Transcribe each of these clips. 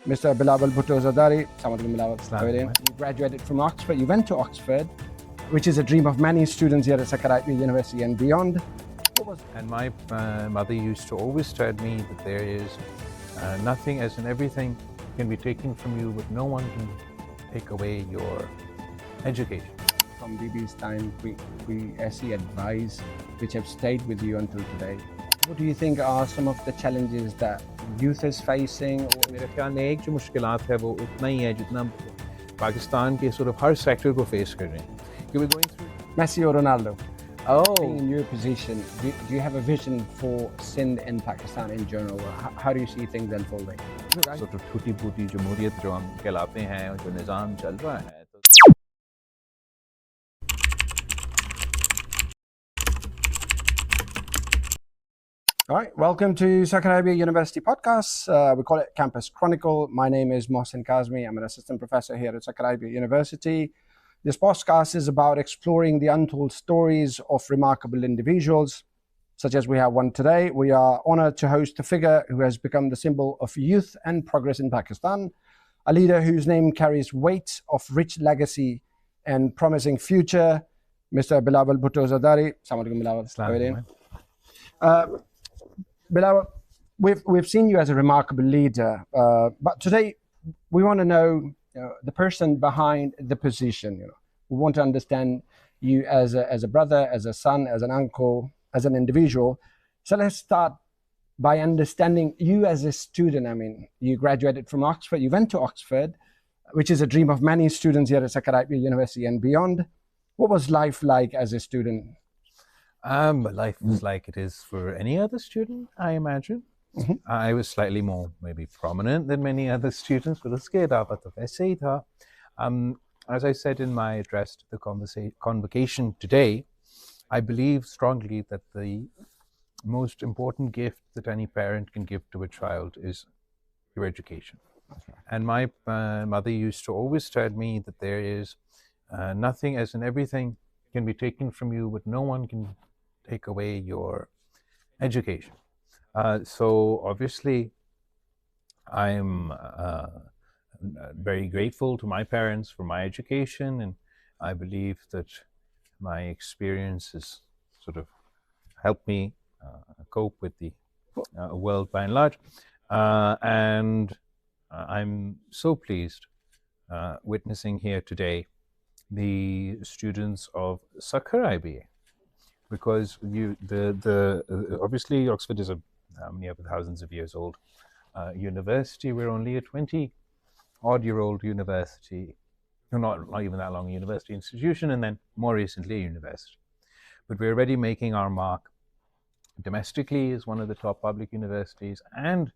Mr. Bilawal Bhutto Zardari. Bilawal. Assalamu You graduated from Oxford. You went to Oxford, which is a dream of many students here at Zardari University and beyond. And my mother used to always tell me that there is nothing, as in everything, can be taken from you, but no one can take away your education. From BB's time, we SE advice, which have stayed with you until today. What do you think are some of the challenges that youth is facing? मेरे ख्याल में एक जो मुश्किलात है वो उतना ही है जितना पाकिस्तान के sort of हर सेक्टर को फेस कर रहे हैं. We're going through Messi or Ronaldo? Oh, Being in your position, do you have a vision for Sindh and Pakistan in general? How do you see things unfolding? sort of टूटी फूटी जमहूरियत जो हम कहलाते हैं और जो निज़ाम चल रहा है. All right, welcome to Saudi Arabia University podcast. We call it Campus Chronicle. My name is Mohsen Kazmi. I'm an assistant professor here at Saudi Arabia University. This podcast is about exploring the untold stories of remarkable individuals, such as we have one today. We are honored to host a figure who has become the symbol of youth and progress in Pakistan, a leader whose name carries weight of rich legacy and promising future, Mr. Bilawal Bhutto Zardari. Assalamu alaikum. Bilawal, we've seen you as a remarkable leader, but today we want to know the person behind the position. We want to understand you as a brother, as a son, as an uncle, as an individual. So let's start by understanding you as a student. I mean, you graduated from Oxford. You went to Oxford, which is a dream of many students here at Saudi Arabia University and beyond. What was life like as a student? Life was like it is for any other student, I imagine. Mm-hmm. I was slightly more maybe prominent than many other students, but उसके अलावा तो वैसे ही था. As I said in my address to the convocation today, I believe strongly that the most important gift that any parent can give to a child is your education. That's right. And my mother used to always tell me that there is nothing, as in everything, can be taken from you, but no one can take away your education. So obviously, I'm very grateful to my parents for my education, and I believe that my experience has sort of helped me cope with the world by and large. And I'm so pleased witnessing here today the students of Saudi IBA, because obviously Oxford is a over thousands of years old university. We're only a 20-odd-year-old university, not even that long a university institution, and then more recently a university. But we're already making our mark domestically as one of the top public universities and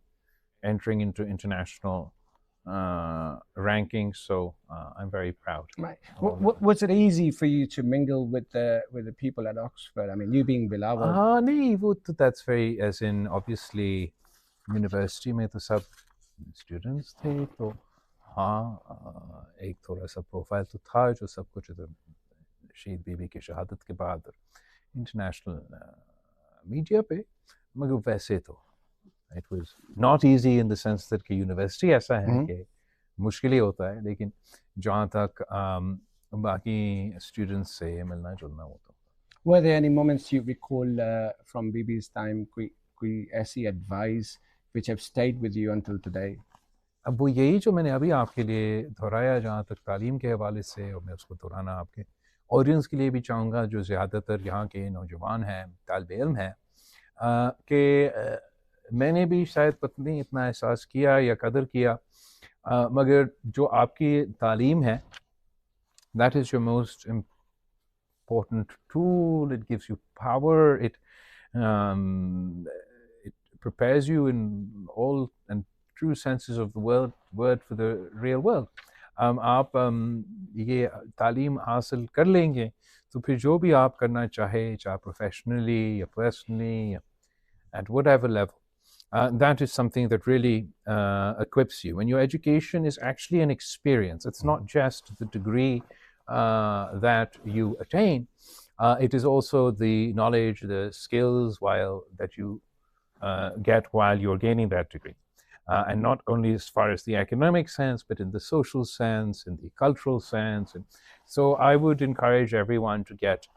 entering into international rankings, so I'm very proud. Right. Was it easy for you to mingle with the people at Oxford? I mean, you being Bilawal. नहीं, that's very, as in obviously university में तो सब students थे, तो हाँ एक थोड़ा सा प्रोफाइल तो था जो सब कुछ शहीद बीबी की शहादत के बाद इंटरनेशनल मीडिया पे, मगर वैसे तो it was not easy in the sense that कि यूनिवर्सिटी ऐसा है कि मुश्किल ही होता है, लेकिन जहाँ तक बाकी स्टूडेंट्स से मिलना जुलना होता है. Were there any moments you recall from BB's time, कोई ऐसी advice which have stayed with you until today? अब वो यही जो मैंने अभी आपके लिए दोहराया, जहाँ तक तालीम के हवाले से, और मैं उसको दोहराना आपके ऑडियंस के लिए भी चाहूँगा जो ज़्यादातर यहाँ के नौजवान हैं, तालिब इल्म हैं, कि मैंने भी शायद पता नहीं इतना एहसास किया या कदर किया, मगर जो आपकी तालीम है, that is your most important tool. It gives you power. It prepares you in all and true senses of the word for the real world. आप ये तालीम हासिल कर लेंगे तो फिर जो भी आप करना चाहे, चाहे professionally या personally, at whatever level, that is something that really equips you. And your education is actually an experience. It's not just the degree that you attain. It is also the knowledge, the skills that you get while you're gaining that degree. and not only as far as the academic sense, but in the social sense, in the cultural sense. And so I would encourage everyone to get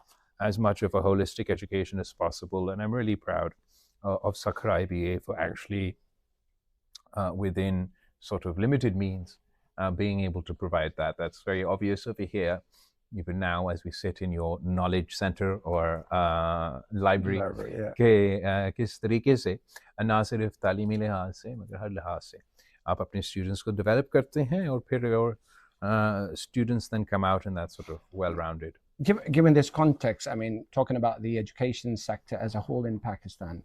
as much of a holistic education as possible. And I'm really proud of Sakhar IBA for actually, within sort of limited means, being able to provide that. That's very obvious over here, even now as we sit in your knowledge center or library, कि किस तरीके से ना सिर्फ तालीमी लिहाज से मगर हर लिहाज से आप अपने students को develop करते हैं और फिर your students then come out in that sort of well-rounded. Given this context, I mean, talking about the education sector as a whole in Pakistan,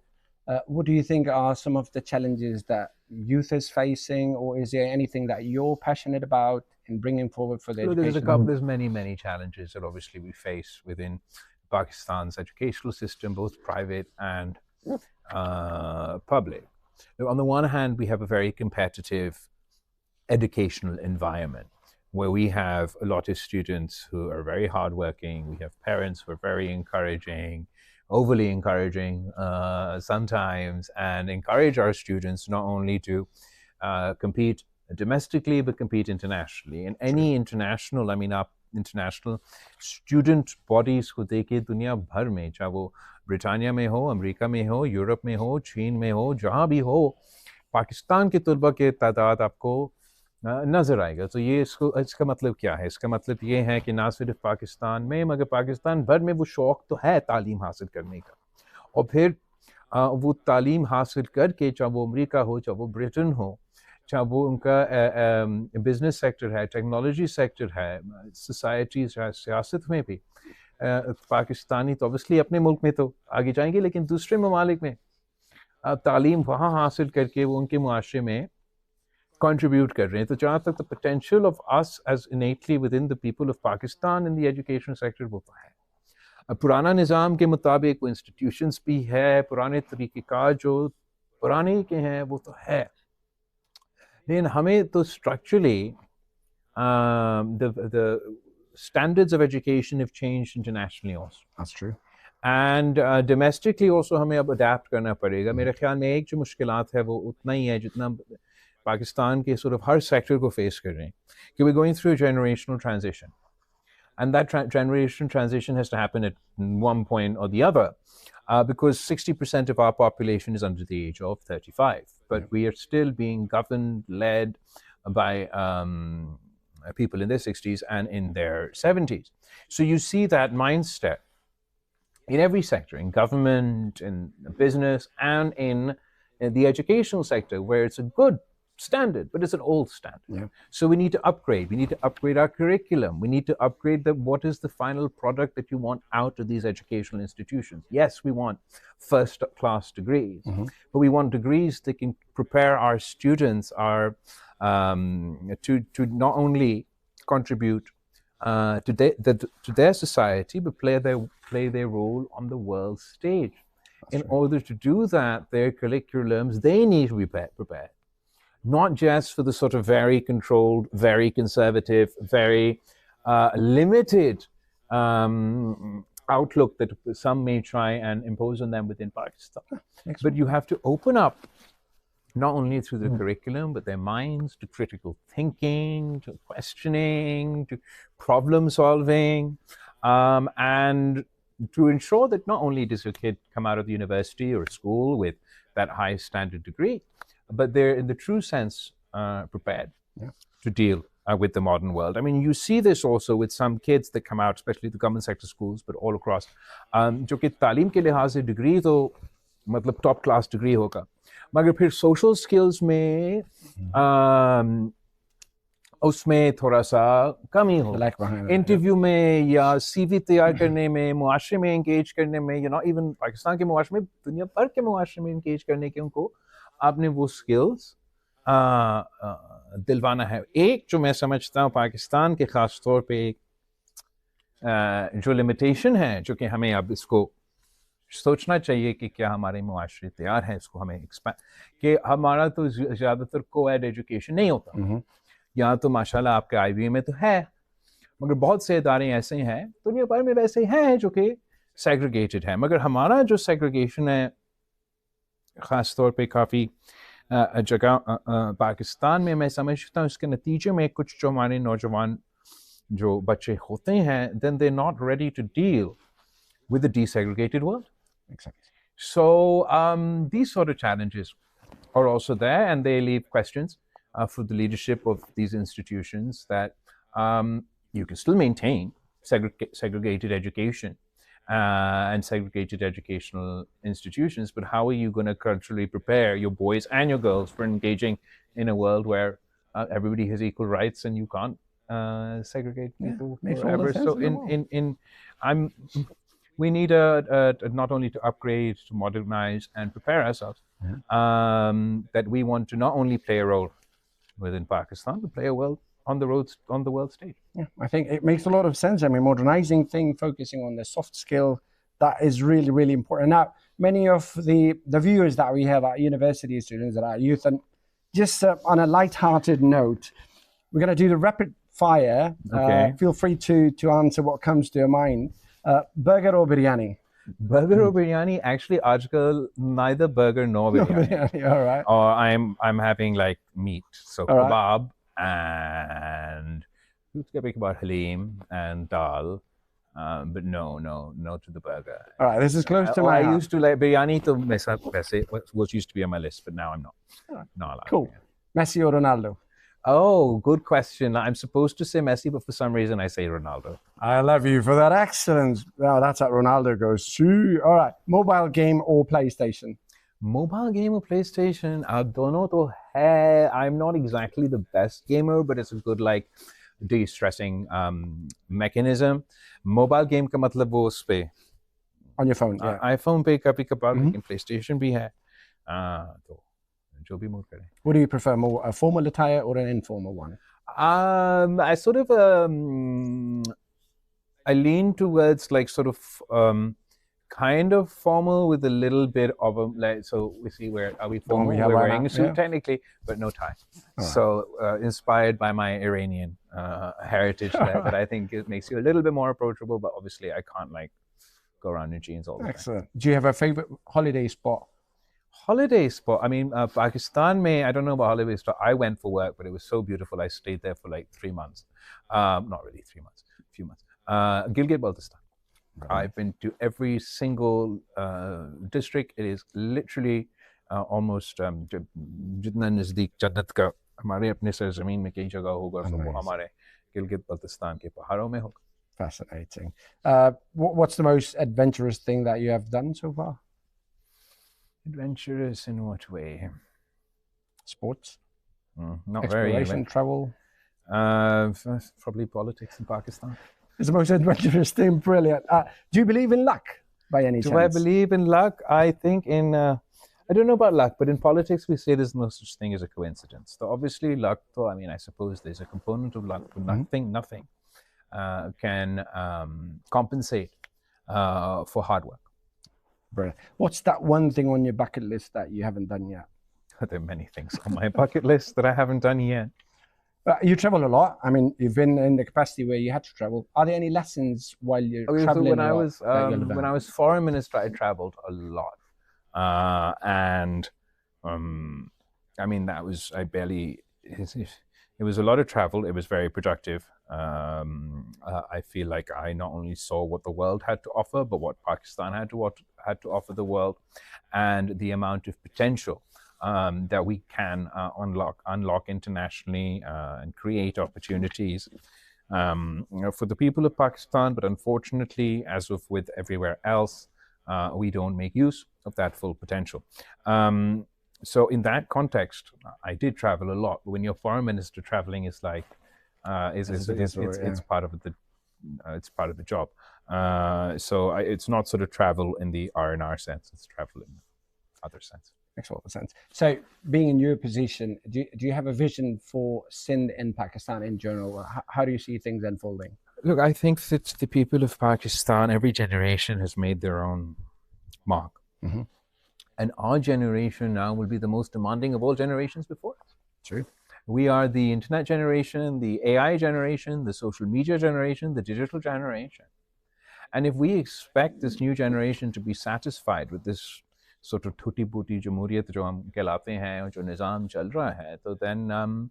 what do you think are some of the challenges that youth is facing, or is there anything that you're passionate about in bringing forward for the education? There's many challenges that obviously we face within Pakistan's educational system, both private and public. On the one hand, we have a very competitive educational environment where we have a lot of students who are very hardworking. We have parents who are very encouraging, overly encouraging sometimes, and encourage our students not only to compete domestically but compete internationally. And any international, I mean, international student bodies को देखे दुनिया भर में, चाहे वो Britannia में हो, America में हो, यूरोप में हो, चीन में हो, जहाँ भी हो, पाकिस्तान के तलबा के तादाद आपको नज़र आएगा. तो ये इसका मतलब क्या है? इसका मतलब ये है कि ना सिर्फ पाकिस्तान में मगर पाकिस्तान भर में वो शौक़ तो है तालीम हासिल करने का, और फिर वो तालीम हासिल करके चाहे वो अमेरिका हो, चाहे वो ब्रिटेन हो, चाहे वो उनका बिजनेस सेक्टर है, टेक्नोलॉजी सेक्टर है, सोसाइटी सियासत में भी पाकिस्तानी तो ऑब्वियसली अपने मुल्क में तो आगे जाएंगे, लेकिन दूसरे ममालिक में तालीम वहाँ हासिल करके वो उनके मुआशरे में contribute कर रहे हैं. तो जहाँ तक the potential of us as innately within the people of Pakistan in the education sector वो तो है. अब पुराना निज़ाम के मुताबिक वो institutions भी है, पुराने तरीक़ेकार जो पुराने के हैं वो तो है, लेकिन हमें तो structurally the standards of education have changed internationally also. That's true. And domestically also हमें अब adapt करना पड़ेगा. मेरे ख्याल में एक जो मुश्किलात है वो उतना ही है जितना Pakistan के sort of हर sector को face कर रहे हैं, कि we're going through a generational transition, and that generational transition has to happen at one point or the other, because 60% of our population is under the age of 35, but we are still being governed, led by people in their 60s and in their 70s. So you see that mindset in every sector, in government, in business, and in the educational sector, where it's a good standard, but it's an old standard. Yeah. So we need to upgrade. We need to upgrade our curriculum. We need to upgrade what is the final product that you want out of these educational institutions. Yes, we want first-class degrees, but we want degrees that can prepare our students to not only contribute to their society, but play their role on the world stage. In order to do that, their curriculums, they need to be prepared. Not just for the sort of very controlled, very conservative, very limited outlook that some may try and impose on them within Pakistan. But you have to open up, not only through the curriculum, but their minds to critical thinking, to questioning, to problem solving, and to ensure that not only does a kid come out of the university or school with that high standard degree, but they're in the true sense prepared to deal with the modern world. I mean, you see this also with some kids that come out, especially the government sector schools, but all across, जो कि तालीम के लिहाज से degree तो मतलब top class degree होगा, मगर फिर सोशल स्किल्स में उसमें थोड़ा सा कमी हो, इंटरव्यू में या सीवी तैयार करने में, मुआशरे में इंगेज करने में, you know, even पाकिस्तान के मुआशरे में, दुनिया भर के मुआशरे में इंगेज करने के उनको आपने वो स्किल्स दिलवाना है. एक जो मैं समझता हूँ पाकिस्तान के ख़ास तौर पे जो लिमिटेशन है, जो कि हमें अब इसको सोचना चाहिए कि क्या हमारे मुआशरे तैयार हैं इसको हमें एक्सपैंड, कि हमारा तो ज़्यादातर को-एड एजुकेशन नहीं होता. यहाँ तो माशाल्लाह आपके IBA में तो है, मगर बहुत से इदारे ऐसे हैं दुनिया भर में वैसे हैं जो कि सेग्रीगेटेड है. मगर हमारा जो सेग्रीगेशन है ख़ास तौर पे काफ़ी जगह पाकिस्तान में मैं समझता हूँ इसके नतीजे में कुछ जो हमारे नौजवान जो बच्चे होते हैं, then they're not ready to deal with the desegregated world. Exactly. So these sort of challenges are also there, and they leave questions for the leadership of these institutions that you can still maintain segregated education and segregated educational institutions, but how are you going to culturally prepare your boys and your girls for engaging in a world where everybody has equal rights and you can't segregate people forever? So we need not only to upgrade, to modernize, and prepare ourselves. That we want to not only play a role within Pakistan, but play a role on the world stage. Yeah, I think it makes a lot of sense. I mean, modernizing thing, focusing on the soft skill, that is really, really important. Now, many of the viewers that we have at university students and our youth, and just on a light-hearted note, we're going to do the rapid fire. Okay. Feel free to answer what comes to your mind. Burger or biryani? Burger or biryani? Actually, आजकल neither burger nor biryani. All right. Or I'm having like meat, so All right. kebab and about halim and dal. But no to the burger. All right, this is close to my I heart. used to like biryani, to was used to be on my list, but now I'm not. No, I like Cool. biryani. Messi or Ronaldo? Oh, good question. I'm supposed to say Messi, but for some reason I say Ronaldo. I love you for that. Excellent. Wow, that's how Ronaldo goes. Shoo. All right, mobile game or PlayStation? Mobile game or PlayStation? Dono to hai. I'm not exactly the best gamer, but it's a good like de-stressing mechanism. Mobile game का मतलब वो उस पे On your phone, yeah. iPhone पे कभी कभार, लेकिन PlayStation भी है. तो जो भी मूड करे. What do you prefer, more a formal attire or an informal one? I sort of I lean towards like sort of kind of formal with a little bit of a like. So we see where are we formal? We're wearing a suit technically, but no tie. So inspired by my Iranian heritage, that I think it makes you a little bit more approachable. But obviously, I can't like go around in jeans all the time. Excellent. Do you have a favorite holiday spot? Holiday spot. I mean, Pakistan may, I don't know about holiday spot. I went for work, but it was so beautiful. I stayed there for like 3 months. Not really 3 months, a few months. Gilgit-Baltistan. I've been to every single district. It is literally almost जितना नजदीक जन्नत का हमारे अपने सरजमीन में कई जगह होगा, वो हमारे गिलगित-बल्तिस्तान के पहाड़ों में होगा. Fascinating. What's the most adventurous thing that you have done so far? Adventurous in what way? Sports? Not exploration, very. Travel? Probably politics in Pakistan. It's the most adventurous thing. Brilliant. Do you believe in luck by any chance? Do I believe in luck? I think in, I don't know about luck, but in politics we say there's no such thing as a coincidence. So obviously luck, I mean, I suppose there's a component of luck, but nothing can compensate for hard work. Brilliant. What's that one thing on your bucket list that you haven't done yet? There are many things on my bucket list that I haven't done yet. You travel a lot. I mean, you've been in the capacity where you had to travel. Are there any lessons while you're traveling? So when I was foreign minister, I traveled a lot, and I mean it was a lot of travel. It was very productive. I feel like I not only saw what the world had to offer, but what Pakistan had to offer the world, and the amount of potential that we can unlock internationally and create opportunities for the people of Pakistan. But unfortunately, as with everywhere else, we don't make use of that full potential. So in that context, I did travel a lot. When you're foreign minister, traveling is like it's part of the job. So it's not sort of travel in the R&R sense. It's travel in other sense. Makes a lot of sense. So being in your position, do you have a vision for Sindh and Pakistan in general? How do you see things unfolding? Look, I think that the people of Pakistan, every generation has made their own mark. Mm-hmm. And our generation now will be the most demanding of all generations before us. True. We are the internet generation, the AI generation, the social media generation, the digital generation. And if we expect this new generation to be satisfied with this sort of टूटी-बूटी जमहूरियत जो हम कहलाते हैं और जो निज़ाम चल रहा है, तो then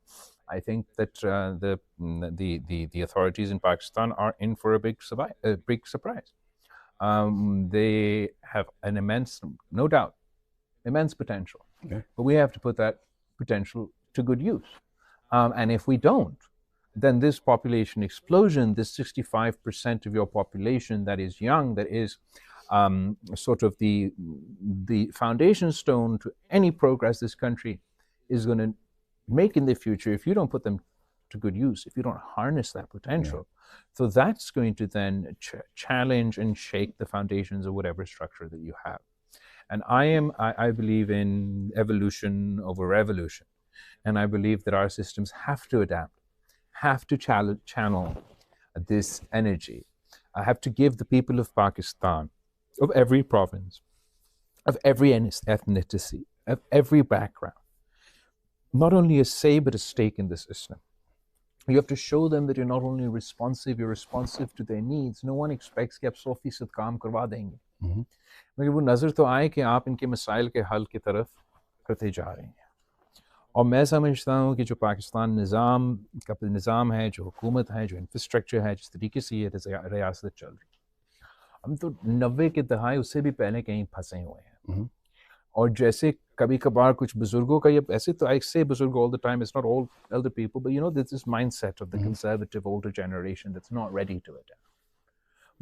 I think that the authorities in Pakistan are in for a big surprise. They have an immense, no doubt, immense potential, but we have to put that potential to good use. And if we don't, then this population explosion, this 65% of your population that is young, that is sort of the foundation stone to any progress this country is going to make in the future, if you don't put them to good use, if you don't harness that potential, so that's going to then challenge and shake the foundations of whatever structure that you have. And I believe in evolution over revolution. And I believe that our systems have to adapt, have to channel this energy. I have to give the people of Pakistan, of every province, of every ethnicity, of every background, not only a say but a stake in the system. You have to show them that you're not only responsive, you're responsive to their needs. No one expects कि आप 100% काम करवा देंगे, मगर वो नज़र तो आए कि आप इनके मसाइल के हल की तरफ करते जा रहे हैं. और मैं समझता हूँ कि जो पाकिस्तान निज़ाम है, जो हुकूमत है, जो इंफ्रास्ट्रक्चर है, जिस तरीके से ये रियासत चल रही है, हम तो 90 के दहाई उससे भी पहले कहीं फंसे हुए हैं. और जैसे कभी कभार कुछ बुजुर्गों का, ये ऐसे तो I say बुजुर्ग all the time, it's not all elder people, but you know there's this mindset of the conservative older generation that's not ready to adapt.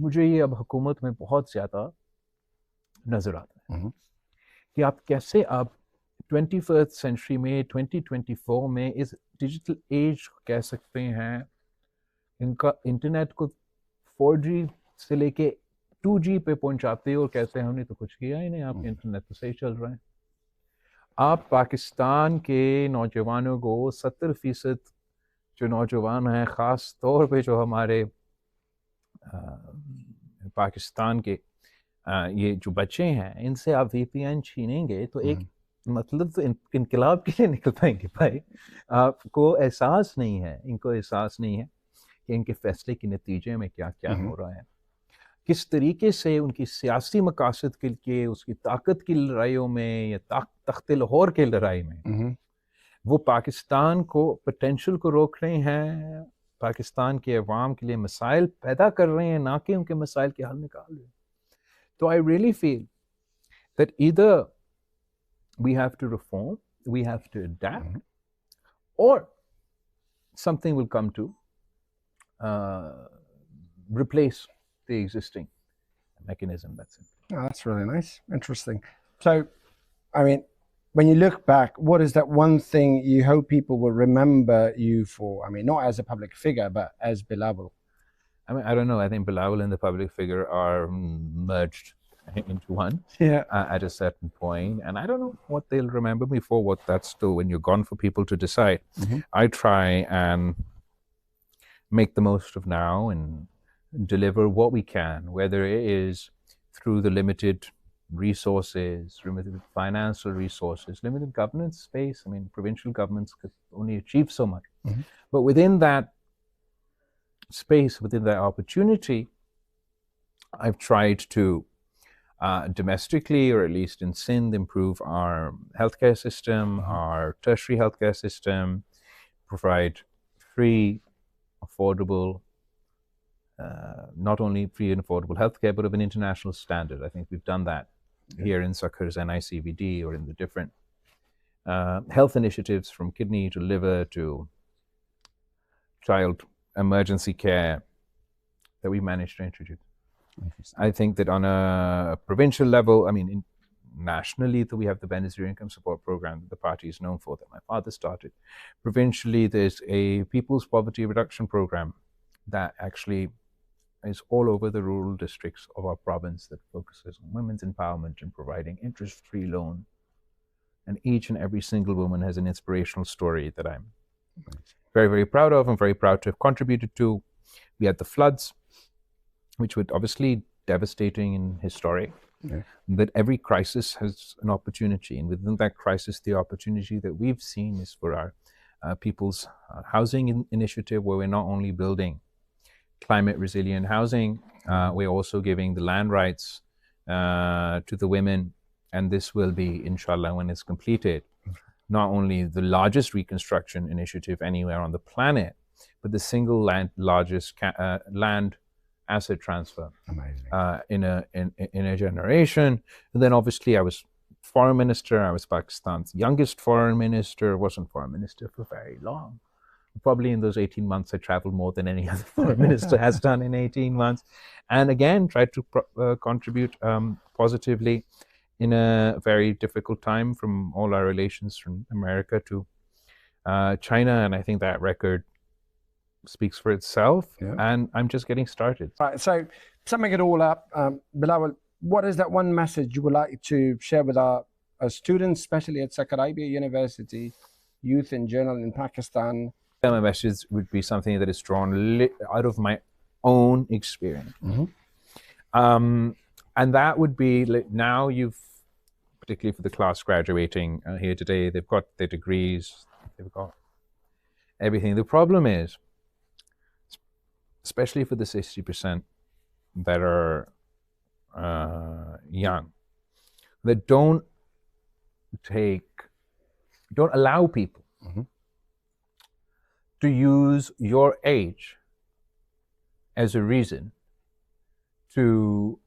मुझे ये अब हुकूमत में बहुत ज़्यादा नज़र आता है कि आप कैसे अब 21st century में 2024 में इस डिजिटल एज कह सकते हैं, इनका इंटरनेट को 4G से लेके 2G पे पहुंचाते हो और कहते हैं हमने तो कुछ किया ही नहीं, आपके इंटरनेट तो सही चल रहा है. आप पाकिस्तान के नौजवानों को 70% जो नौजवान हैं, ख़ास तौर पे जो हमारे पाकिस्तान के ये जो बच्चे हैं, इनसे आप VPN छीनेंगे तो एक मतलब तो इनकलाब के लिए निकल पाएंगे भाई. आपको एहसास नहीं है, इनको एहसास नहीं है कि इनके फैसले के नतीजे में क्या क्या हो रहा है, किस तरीके से उनकी सियासी मकासद के लिए, उसकी ताकत की लड़ाइयों में या तख्ते लाहौर के लड़ाई में वो पाकिस्तान को पोटेंशियल को रोक रहे हैं, पाकिस्तान के अवाम के लिए मसाइल पैदा कर रहे हैं, ना कि उनके मसाइल के हल निकाल रहे हैं. तो I really feel that either we have to reform, we have to adapt, or something will come to replace the existing mechanism. That's it. Oh, that's really nice. Interesting. So, I mean, when you look back, what is that one thing you hope people will remember you for? I mean, not as a public figure, but as Bilawal. I mean, I don't know. I think Bilawal and the public figure are merged into one at a certain point. And I don't know what they'll remember me for, what that's still when you're gone for people to decide. I try and make the most of now and deliver what we can, whether it is through the limited resources, limited financial resources, limited governance space. I mean, provincial governments could only achieve so much. But within that space, within that opportunity, I've tried to domestically, or at least in Sindh, improve our healthcare system, our tertiary healthcare system, provide free, affordable, not only free and affordable healthcare, but of an international standard. I think we've done that here in Sakhar's NICVD, or in the different health initiatives from kidney to liver to child emergency care that we managed to introduce. I think that on a provincial level, I mean, nationally, that we have the Benazir Income Support Program that the party is known for, that my father started. Provincially, there's a People's Poverty Reduction Program that actually is all over the rural districts of our province, that focuses on women's empowerment and providing interest-free loan. And each and every single woman has an inspirational story that I'm very, very proud of and very proud to have contributed to. We had the floods, which were obviously devastating and historic. That every crisis has an opportunity, and within that crisis, the opportunity that we've seen is for our people's housing initiative, where we're not only building climate resilient housing, we're also giving the land rights to the women and this will be, inshallah, when it's completed, not only the largest reconstruction initiative anywhere on the planet, but the single largest land asset transfer in a generation. And then obviously I was foreign minister. I was Pakistan's youngest foreign minister. Wasn't foreign minister for very long. Probably in those 18 months, I traveled more than any other foreign minister has done in 18 months. And again, tried to contribute positively in a very difficult time from all our relations from America to China. And I think that record speaks for itself. Yeah. And I'm just getting started. Right. So summing it all up, Bilawal, what is that one message you would like to share with our students, especially at Saudi University, youth in general in Pakistan? My message would be something that is drawn out of my own experience. And that would be, now you've, particularly for the class graduating here today, they've got their degrees, they've got everything. The problem is, especially for the 60% that are young, that don't allow people to use your age as a reason to,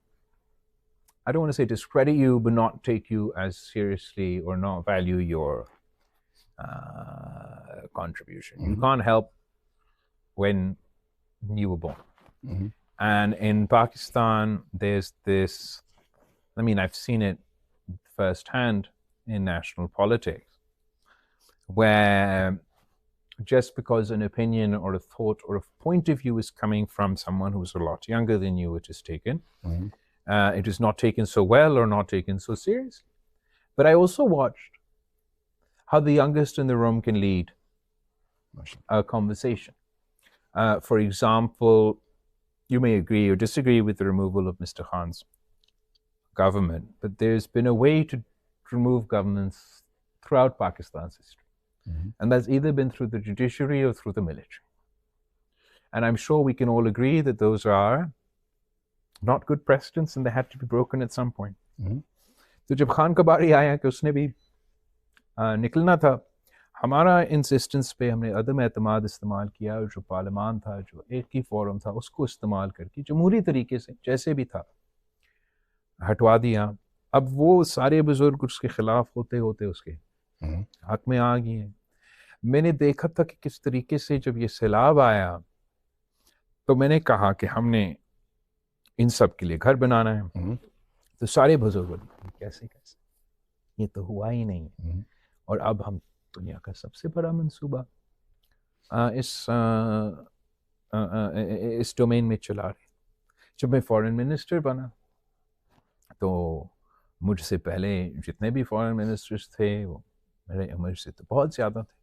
I don't want to say discredit you, but not take you as seriously or not value your contribution. You can't help when you were born. And in Pakistan, there's this, I mean, I've seen it firsthand in national politics, where just because an opinion or a thought or a point of view is coming from someone who's a lot younger than you, it is taken. It is not taken so well or not taken so seriously. But I also watched how the youngest in the room can lead a conversation. For example, you may agree or disagree with the removal of Mr. Khan's government, but there's been a way to remove governments throughout Pakistan's history. And that's either been through the judiciary or through the military. And I'm sure we can all agree that those are not good precedents and they had to be broken at some point. So जब खान का बारी आया कि उसने भी निकलना था, हमारा इंसिस्टेंस पे हमने अदम एतमाद इस्तेमाल किया और जो पार्लियामान था, जो एक ही फोरम था, उसको इस्तेमाल करके जमहूरी तरीके से जैसे भी था हटवा दिया. अब वो सारे बुजुर्ग उसके खिलाफ होते होते उसके हक में आ गए हैं. मैंने देखा था कि किस तरीके से जब ये सैलाब आया तो मैंने कहा कि हमने इन सब के लिए घर बनाना है. तो सारे बुजुर्ग कैसे ये तो हुआ ही नहीं. और अब हम दुनिया का सबसे बड़ा मंसूबा इस डोमेन में चला रहे. जब मैं फॉरेन मिनिस्टर बना तो मुझसे पहले जितने भी फॉरेन मिनिस्टर्स थे वो मेरे उम्र से तो बहुत ज़्यादा थे,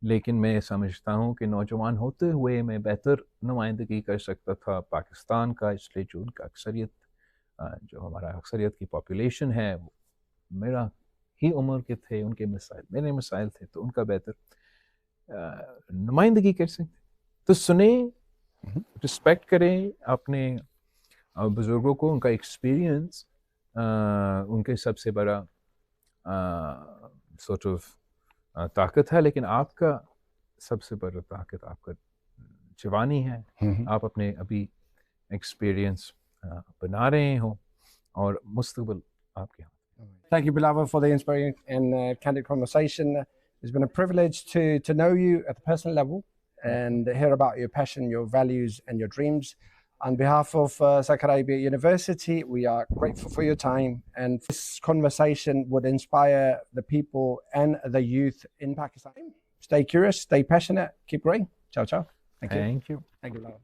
लेकिन मैं समझता हूँ कि नौजवान होते हुए मैं बेहतर नुमाइंदगी कर सकता था पाकिस्तान का, इसलिए जो उनका अक्सरियत, जो हमारा अक्सरियत की पॉपुलेशन है वो मेरा ही उम्र के थे, उनके मसाइल मेरे मसाइल थे, तो उनका बेहतर नुमाइंदगी कर सकते. तो सुने, रिस्पेक्ट करें अपने बुज़ुर्गों को, उनका एक्सपीरियंस उनके सबसे बड़ा sort of ताकत है, लेकिन आपका सबसे बड़ा ताकत आपका जवानी है. आप अपने अभी एक्सपीरियंस बना रहे हो और मुस्तकबिल आपके हाथ. Thank you, Bilawal, for the inspiring and candid conversation. It's been a privilege to know you at the personal level and hear about your passion, your values, and your dreams. On behalf of Saudi University, we are grateful for your time, and this conversation would inspire the people and the youth in Pakistan. Stay curious, stay passionate, keep growing. Ciao, ciao. Thank you. Thank you, Bilawal.